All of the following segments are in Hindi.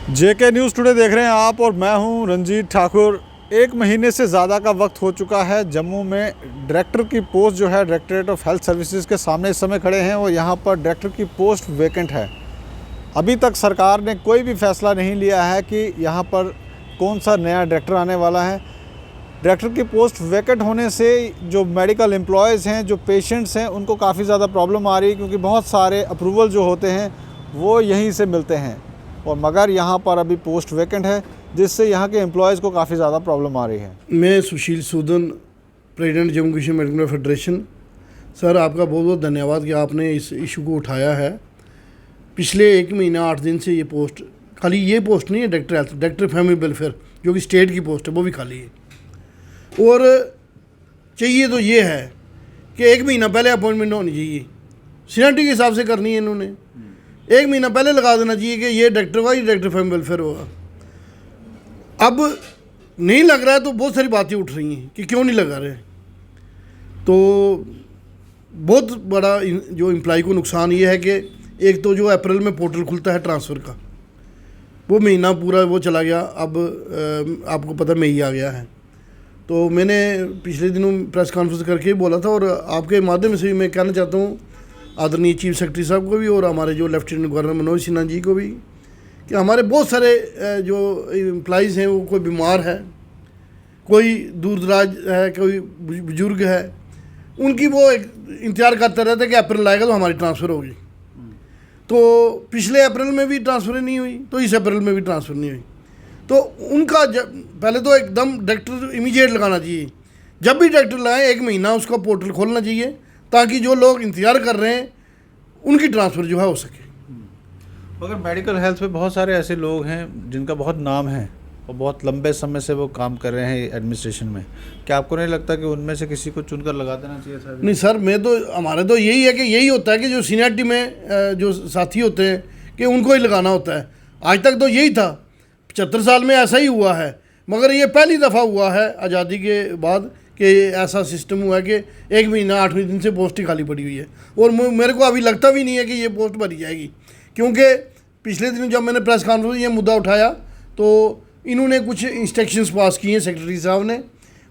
जेके न्यूज़ टुडे देख रहे हैं आप और मैं हूं रंजीत ठाकुर। एक महीने से ज़्यादा का वक्त हो चुका है। जम्मू में डायरेक्टर की पोस्ट जो है डायरेक्टरेट ऑफ हेल्थ सर्विसेज के सामने इस समय खड़े हैं और यहां पर डायरेक्टर की पोस्ट वेकेंट है। अभी तक सरकार ने कोई भी फैसला नहीं लिया है कि यहां पर कौन सा नया डायरेक्टर आने वाला है। डायरेक्टर की पोस्ट वेकेंट होने से जो मेडिकल एम्प्लॉयज़ हैं, जो पेशेंट्स हैं, उनको काफ़ी ज़्यादा प्रॉब्लम आ रही है, क्योंकि बहुत सारे अप्रूवल जो होते हैं वो यहीं से मिलते हैं। और मगर यहाँ पर अभी पोस्ट वेकेंट है, जिससे यहाँ के एम्प्लॉयज़ को काफ़ी ज़्यादा प्रॉब्लम आ रही है। मैं Sushil Sudan, president Jammu Kashmir medical federation. Sir, आपका बहुत बहुत धन्यवाद कि आपने इस इशू को उठाया है। पिछले 1 महीना 8 दिन से ये पोस्ट खाली, ये पोस्ट नहीं है director health, director family welfare जो कि स्टेट की पोस्ट है वो भी खाली है। और चाहिए तो ये है कि 1 महीना पहले अपॉइंटमेंट होनी चाहिए, सीनियरिटी के हिसाब से करनी है इन्होंने। 1 महीना पहले लगा देना चाहिए कि ये डायरेक्टर होगा, ये डायरेक्टर फैमिली वेलफेयर होगा। अब नहीं लग रहा है तो बहुत सारी बातें उठ रही हैं कि क्यों नहीं लगा रहे। तो बहुत बड़ा जो एम्प्लॉय को नुकसान ये है कि एक तो जो अप्रैल में पोर्टल खुलता है ट्रांसफ़र का, वो महीना पूरा वो चला गया। अब आपको पता मई आ गया है। तो मैंने पिछले दिनों प्रेस कॉन्फ्रेंस करके ही बोला था, और आपके माध्यम से भी मैं कहना चाहता हूँ आदरणीय चीफ सेक्रेटरी साहब को भी और हमारे जो लेफ्टिनेंट गवर्नर मनोज सिन्हा जी को भी, कि हमारे बहुत सारे जो एम्प्लॉइज़ हैं वो कोई बीमार है, कोई दूर दराज है, कोई बुजुर्ग है, उनकी वो एक इंतज़ार करते रहते कि अप्रैल आएगा तो हमारी ट्रांसफ़र होगी। तो पिछले अप्रैल में भी ट्रांसफ़र नहीं हुई, तो इस अप्रैल में भी ट्रांसफ़र नहीं हुई। तो उनका पहले तो एकदम डायरेक्टर इमीडिएट लगाना चाहिए। जब भी डायरेक्टर लगाएं 1 महीना उसका पोर्टल खोलना चाहिए, ताकि जो लोग इंतज़ार कर रहे हैं उनकी ट्रांसफ़र जो है हो सके। मगर मेडिकल हेल्थ में बहुत सारे ऐसे लोग हैं जिनका बहुत नाम है और बहुत लंबे समय से वो काम कर रहे हैं एडमिनिस्ट्रेशन में। क्या आपको नहीं लगता कि उनमें से किसी को चुनकर लगा देना चाहिए था? नहीं सर, मैं तो हमारे तो यही है कि यही होता है कि जो सीनियरिटी में जो साथी होते हैं कि उनको ही लगाना होता है। आज तक तो यही था, 75 साल में ऐसा ही हुआ है। मगर ये पहली दफ़ा हुआ है आज़ादी के बाद कि ऐसा सिस्टम हुआ है कि 1 महीना 8वें दिन से पोस्ट ही खाली पड़ी हुई है। और मेरे को अभी लगता भी नहीं है कि ये पोस्ट भरी जाएगी, क्योंकि पिछले दिन जब मैंने प्रेस कॉन्फ्रेंस ये मुद्दा उठाया तो इन्होंने कुछ इंस्ट्रक्शंस पास किए हैं सेक्रेटरी साहब ने।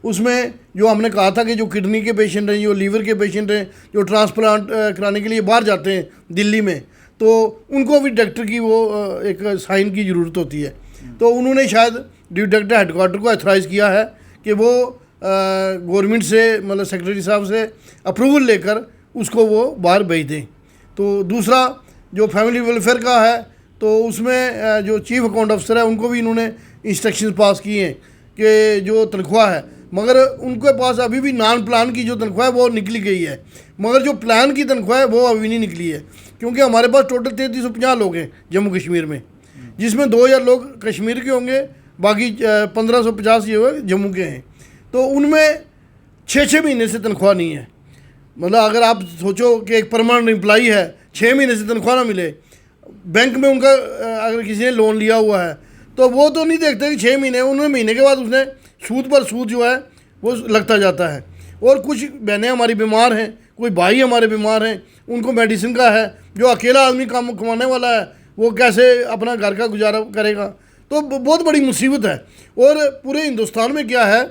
उसमें जो हमने कहा था कि जो किडनी के पेशेंट हैं, जो लीवर के पेशेंट हैं, जो ट्रांसप्लांट कराने के लिए बाहर जाते हैं दिल्ली में, तो उनको भी डॉक्टर की वो एक साइन की ज़रूरत होती है। तो उन्होंने शायद डायरेक्टर हेडक्वार्टर को अथराइज़ किया है कि वो गवर्नमेंट से, मतलब सेक्रेटरी साहब से अप्रूवल लेकर उसको वो बाहर भेज दें। तो दूसरा जो फैमिली वेलफेयर का है, तो उसमें जो चीफ अकाउंट अफसर है उनको भी इन्होंने इंस्ट्रक्शन पास किए हैं कि जो तनख्वाह है, मगर उनके पास अभी भी नॉन प्लान की जो तनख्वाह है वो निकली गई है, मगर जो प्लान की तनख्वाह है वो अभी नहीं निकली है। क्योंकि हमारे पास टोटल 3350 लोग हैं जम्मू कश्मीर में, जिसमें 2000 लोग कश्मीर के होंगे, बाकी 1550 ये हुए जम्मू के हैं। तो उनमें 6-6 महीने से तनख्वाह नहीं है। मतलब अगर आप सोचो कि एक परमानेंट एम्प्लॉई है, 6 महीने से तनख्वाह ना मिले, बैंक में उनका अगर किसी ने लोन लिया हुआ है तो वो तो नहीं देखते कि 6 महीने, उन्होंने महीने के बाद उसने सूद पर सूद जो है वो लगता जाता है। और कुछ बहनें हमारी बीमार हैं, कोई भाई हमारे बीमार हैं, उनको मेडिसिन का है। जो अकेला आदमी काम कमाने वाला है वो कैसे अपना घर का गुजारा करेगा? तो बहुत बड़ी मुसीबत है। और पूरे हिंदुस्तान में क्या है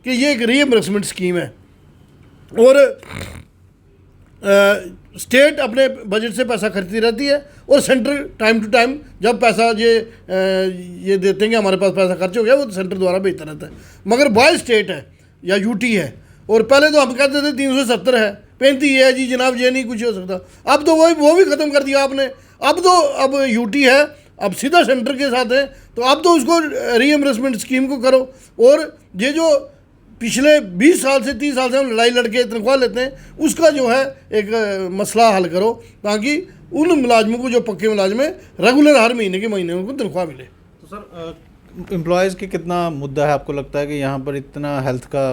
कि ये एक रीइंबर्समेंट स्कीम है, और स्टेट अपने बजट से पैसा खर्चती रहती है, और सेंटर टाइम टू टाइम जब पैसा ये देते हैं कि हमारे पास पैसा खर्च हो गया, वो सेंटर द्वारा भेजता रहता है। मगर बाय स्टेट है या यूटी है, और पहले तो हम कहते थे 370 है, 35 है जी जनाब, ये नहीं कुछ हो सकता। अब तो वो भी ख़त्म कर दिया आपने। अब यूटी है, अब सीधा सेंटर के साथ है। तो अब तो उसको रीइंबर्समेंट स्कीम को करो, और ये जो पिछले 20 साल से 30 साल से हम लड़ाई लड़के तनख्वाह लेते हैं, उसका जो है एक मसला हल करो, ताकि उन मुलाजमों को जो पक्के मुलाजम हैं रेगुलर हर महीने के महीने उनको तनख्वाह मिले। तो सर, एम्प्लॉयज़ की कितना मुद्दा है? आपको लगता है कि यहाँ पर इतना हेल्थ का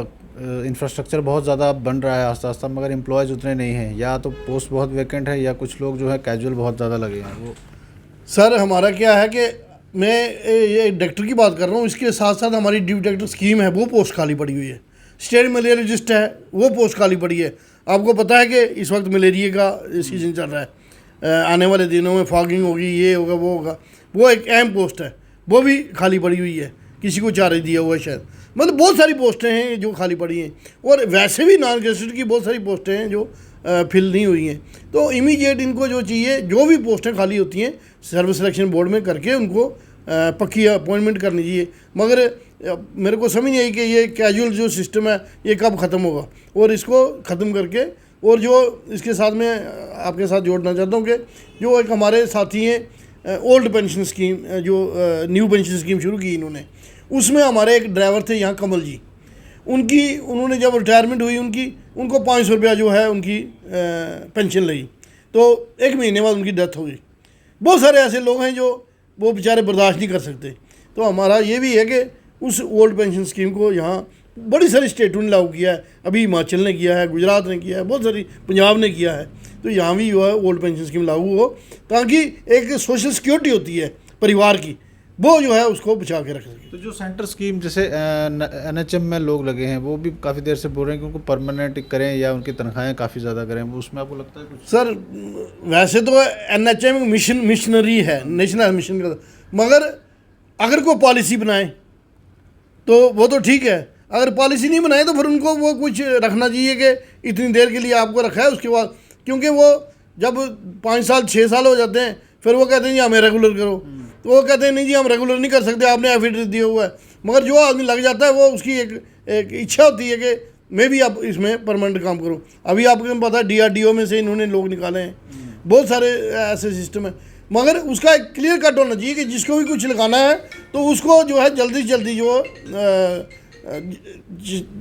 इंफ्रास्ट्रक्चर बहुत ज़्यादा बन रहा है आस्ता आस्ता, मगर एम्प्लॉयज़ उतने नहीं हैं, या तो पोस्ट बहुत वेकेंट है, या कुछ लोग जो है कैजुअल बहुत ज़्यादा लगे हैं? वो सर, हमारा क्या है कि मैं ये डायरेक्टर की बात कर रहा हूँ, इसके साथ साथ हमारी ड्यूटी डायरेक्टर स्कीम है वो पोस्ट खाली पड़ी हुई है। स्टेट मलेरियोलॉजिस्ट है वो पोस्ट खाली पड़ी है। आपको पता है कि इस वक्त मलेरिया का सीजन चल रहा है, आने वाले दिनों में फॉगिंग होगी, ये होगा वो होगा, वो एक अहम पोस्ट है, वो भी खाली पड़ी हुई है, किसी को चार्ज दिया हुआ है शायद। मतलब बहुत सारी पोस्टें हैं जो खाली पड़ी हैं, और वैसे भी नॉन गेजेटेड की बहुत सारी पोस्टें हैं जो फिल नहीं हुई हैं। तो इमीडिएट इनको जो चाहिए, जो भी पोस्टें खाली होती हैं सर्विस सिलेक्शन बोर्ड में करके उनको पक्की अपॉइंटमेंट करनी चाहिए। मगर मेरे को समझ नहीं आई कि ये कैजुअल जो सिस्टम है ये कब ख़त्म होगा, और इसको ख़त्म करके, और जो इसके साथ में आपके साथ जोड़ना चाहता हूँ कि जो एक हमारे साथी हैं ओल्ड पेंशन स्कीम, जो न्यू पेंशन स्कीम शुरू की इन्होंने, उसमें हमारे एक ड्राइवर थे यहाँ कमल जी, उन्होंने जब रिटायरमेंट हुई उनको 500 रुपया जो है उनकी पेंशन लगी, तो 1 महीने बाद उनकी डेथ हो गई। बहुत सारे ऐसे लोग हैं जो वो बेचारे बर्दाश्त नहीं कर सकते। तो हमारा ये भी है कि उस ओल्ड पेंशन स्कीम को यहाँ बड़ी सारी स्टेटों ने लागू किया है, अभी हिमाचल ने किया है, गुजरात ने किया है, बहुत सारी पंजाब ने किया है। तो यहाँ भी जो है ओल्ड पेंशन स्कीम लागू हो, ताकि एक सोशल सिक्योरिटी होती है परिवार की, वो जो है उसको बचा के रख सके। तो जो सेंटर स्कीम जैसे NHM में लोग लगे हैं, वो भी काफ़ी देर से बोल रहे हैं कि उनको परमानेंट करें या उनकी तनख्वाहें काफ़ी ज़्यादा करें, वो उसमें आपको लगता है कुछ? सर वैसे तो NHM मिशनरी है, नेशनल मिशन का, मगर अगर कोई पॉलिसी बनाए तो वो तो ठीक है, अगर पॉलिसी नहीं बनाए तो फिर उनको वो कुछ रखना चाहिए कि इतनी देर के लिए आपको रखा है, उसके बाद, क्योंकि वो जब 5 साल 6 साल हो जाते हैं फिर वो कहते हैं जी हमें रेगुलर करो, तो वो कहते हैं नहीं जी हम रेगुलर नहीं कर सकते, आपने एफिडेविट दिया हुआ है। मगर जो आदमी लग जाता है वो उसकी एक इच्छा होती है कि मैं भी अब इसमें परमानेंट काम करूँ। अभी आपको पता है DRDO में से इन्होंने लोग निकाले हैं, बहुत सारे ऐसे सिस्टम है। मगर उसका एक क्लियर कट होना चाहिए कि जिसको भी कुछ लगाना है तो उसको जो है जल्दी से जल्दी जो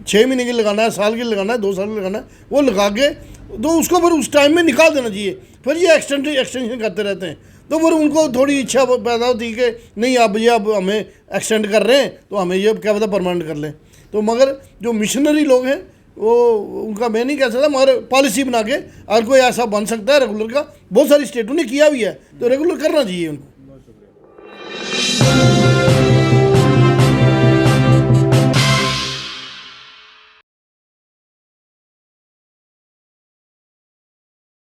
6 महीने के लगाना है, साल के लगाना है, 2 साल के लगाना है, वो लगा के तो उसको फिर उस टाइम में निकाल देना चाहिए। फिर ये एक्सटेंशन करते रहते हैं, तो फिर उनको थोड़ी इच्छा पैदा होती है कि नहीं अब ये अब हमें एक्सटेंड कर रहे हैं तो हमें ये क्या पता परमानेंट कर लें। तो मगर जो मिशनरी लोग हैं वो उनका मैं नहीं कह सकता, मगर पॉलिसी बना के अगर कोई ऐसा बन सकता है रेगुलर का, बहुत सारी स्टेटों ने किया भी है, तो रेगुलर करना चाहिए उनको।